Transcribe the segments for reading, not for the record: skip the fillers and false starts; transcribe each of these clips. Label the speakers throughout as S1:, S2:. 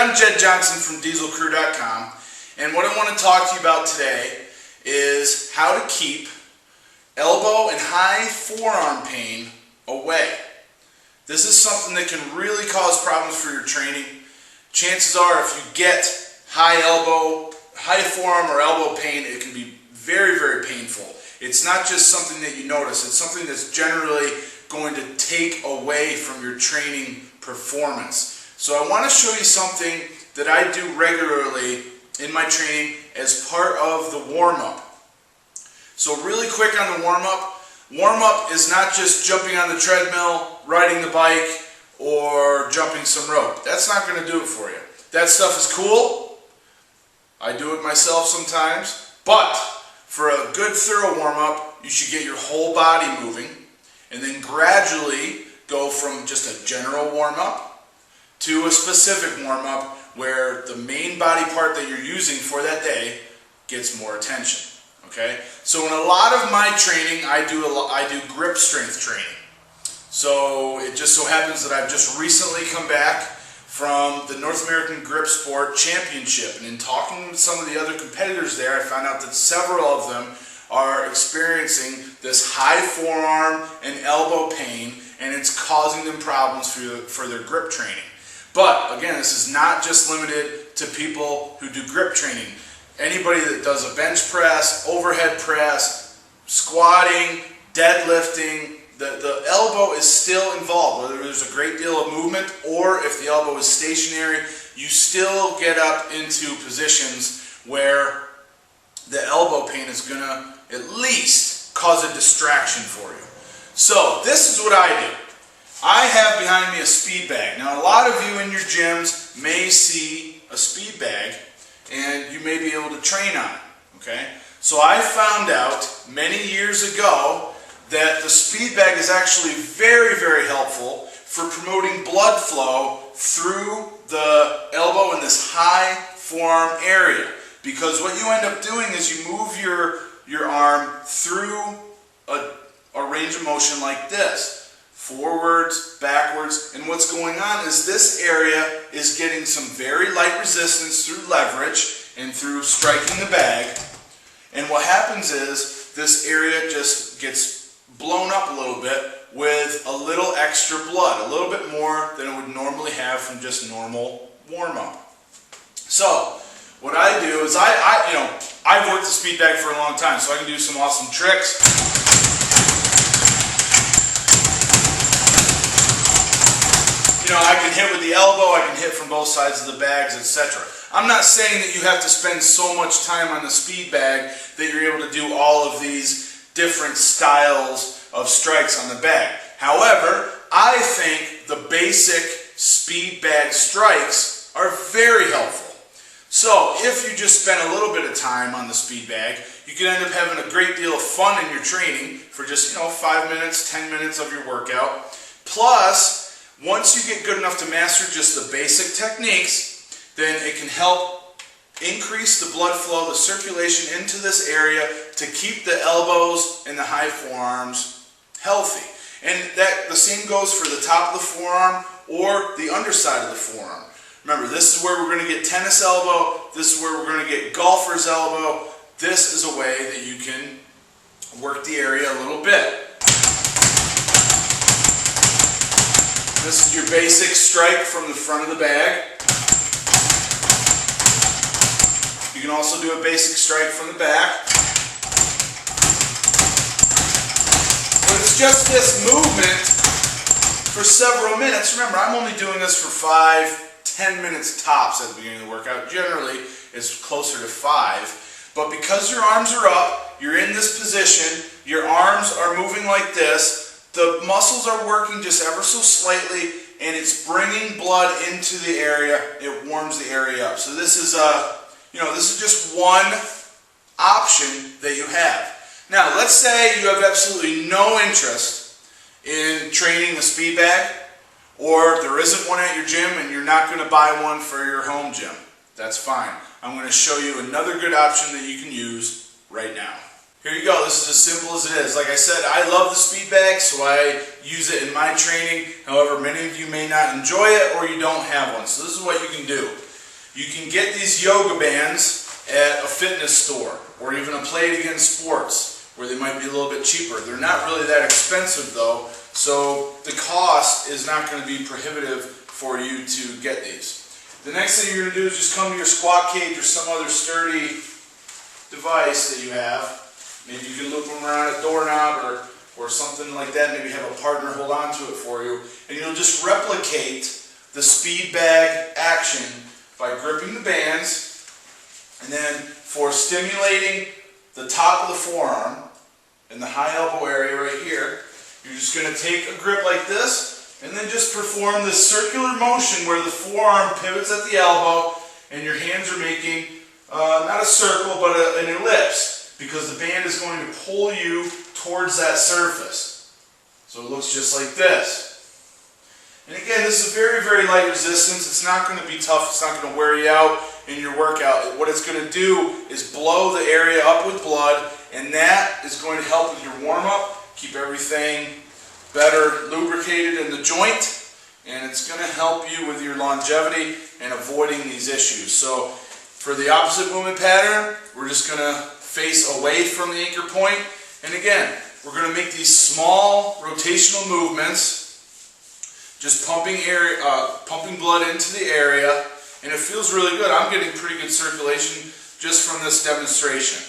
S1: I'm Jed Johnson from dieselcrew.com, and what I want to talk to you about today is how to keep elbow and high forearm pain away. This is something that can really cause problems for your training. Chances are if you get high forearm or elbow pain, it can be very, very painful. It's not just something that you notice, it's something that's generally going to take away from your training performance. So I want to show you something that I do regularly in my training as part of the warm-up. So really quick on the warm-up. Warm-up is not just jumping on the treadmill, riding the bike, or jumping some rope. That's not going to do it for you. That stuff is cool. I do it myself sometimes. But for a good thorough warm-up, you should get your whole body moving and then gradually go from just a general warm-up to a specific warm-up where the main body part that you're using for that day gets more attention. Okay? So in a lot of my training, I do grip strength training. So it just so happens that I've just recently come back from the North American Grip Sport Championship, and in talking with some of the other competitors there, I found out that several of them are experiencing this high forearm and elbow pain, and it's causing them problems for their grip training. But again, this is not just limited to people who do grip training. Anybody that does a bench press, overhead press, squatting, deadlifting, the elbow is still involved. Whether there's a great deal of movement or if the elbow is stationary, you still get up into positions where the elbow pain is going to at least cause a distraction for you. So this is what I do. I have behind me a speed bag. Now a lot of you in your gyms may see a speed bag and you may be able to train on it. Okay? So I found out many years ago that the speed bag is actually very, very helpful for promoting blood flow through the elbow and this high forearm area. Because what you end up doing is you move your arm through a range of motion like this. Forwards, backwards, and what's going on is this area is getting some very light resistance through leverage and through striking the bag. And what happens is this area just gets blown up a little bit with a little extra blood, a little bit more than it would normally have from just normal warm-up. So what I do is I've worked the speed bag for a long time, so I can do some awesome tricks. I can hit with the elbow, I can hit from both sides of the bags, etc. I'm not saying that you have to spend so much time on the speed bag that you're able to do all of these different styles of strikes on the bag. However, I think the basic speed bag strikes are very helpful. So if you just spend a little bit of time on the speed bag, you can end up having a great deal of fun in your training for just 5 minutes, 10 minutes of your workout. Plus, once you get good enough to master just the basic techniques, then it can help increase the blood flow, the circulation into this area to keep the elbows and the high forearms healthy. And the same goes for the top of the forearm or the underside of the forearm. Remember, this is where we're going to get tennis elbow, this is where we're going to get golfer's elbow. This is a way that you can work the area a little bit. This is your basic strike from the front of the bag. You can also do a basic strike from the back. But it's just this movement for several minutes. Remember, I'm only doing this for 5-10 minutes tops at the beginning of the workout. Generally, it's closer to 5. But because your arms are up, you're in this position, your arms are moving like this, the muscles are working just ever so slightly, and it's bringing blood into the area. It warms the area up. So this is this is just one option that you have. Now, let's say you have absolutely no interest in training the speed bag, or there isn't one at your gym and you're not going to buy one for your home gym. That's fine. I'm going to show you another good option that you can use right now. Here you go. This is as simple as it is. Like I said, I love the speed bag, so I use it in my training. However, many of you may not enjoy it or you don't have one. So this is what you can do. You can get these yoga bands at a fitness store or even a Play It Again Sports where they might be a little bit cheaper. They're not really that expensive though, so the cost is not going to be prohibitive for you to get these. The next thing you're going to do is just come to your squat cage or some other sturdy device that you have. Maybe you can loop them around a doorknob or something like that. Maybe have a partner hold on to it for you. And you'll just replicate the speed bag action by gripping the bands, and then for stimulating the top of the forearm and the high elbow area right here, you're just going to take a grip like this and then just perform this circular motion where the forearm pivots at the elbow and your hands are making not a circle but an ellipse, because the band is going to pull you towards that surface. So it looks just like this. And again, this is very, very light resistance. It's not going to be tough. It's not going to wear you out in your workout. What it's going to do is blow the area up with blood, and that is going to help with your warm-up, keep everything better lubricated in the joint, and it's going to help you with your longevity and avoiding these issues. So for the opposite movement pattern, we're just going to face away from the anchor point, and again, we're going to make these small rotational movements, just pumping blood into the area, and it feels really good. I'm getting pretty good circulation just from this demonstration.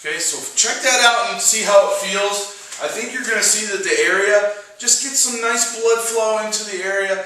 S1: Okay, so check that out and see how it feels. I think you're going to see that the area just gets some nice blood flow into the area.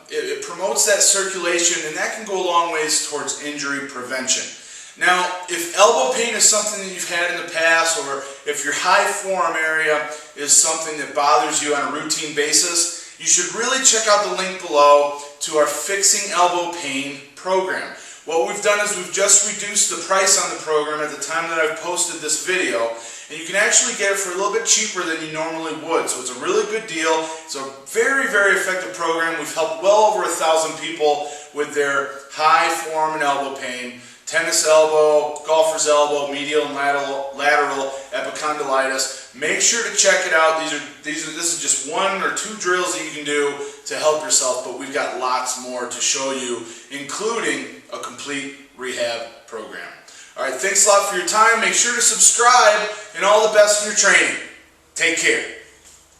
S1: It promotes that circulation, and that can go a long ways towards injury prevention. Now, if elbow pain is something that you've had in the past, or if your high forearm area is something that bothers you on a routine basis, you should really check out the link below to our Fixing Elbow Pain program. What we've done is we've just reduced the price on the program at the time that I've posted this video, and you can actually get it for a little bit cheaper than you normally would. So it's a really good deal. It's a very, very effective program. We've helped well over 1,000 people with their high forearm and elbow pain. Tennis elbow, golfer's elbow, medial and lateral epicondylitis. Make sure to check it out. This is just 1 or 2 drills that you can do to help yourself, but we've got lots more to show you, including a complete rehab program. All right, thanks a lot for your time. Make sure to subscribe, and all the best in your training. Take care.